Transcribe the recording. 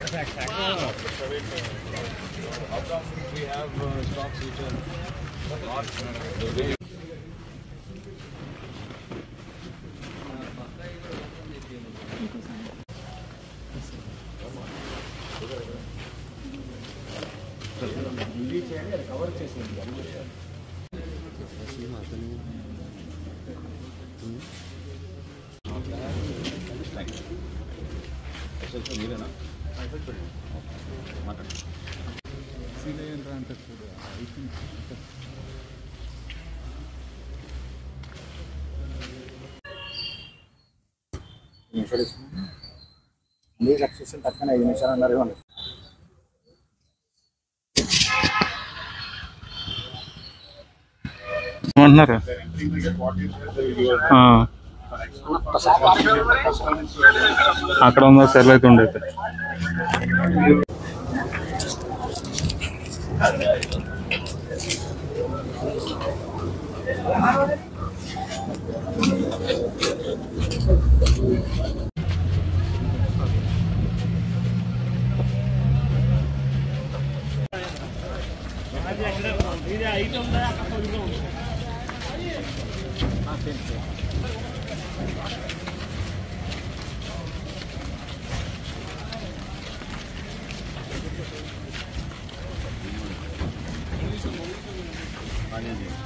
How come we have stocks which are not the way? Cover చేసింది మీరేనా మాట్లాడండి మీరు లక్ష్యం తక్కువ 5 నిమిషాలు అన్నారు ఇవ్వండి ఏమంటున్నారు అక్కడ ఉందా సెల్ అయితే ఉండైతే हाँ जी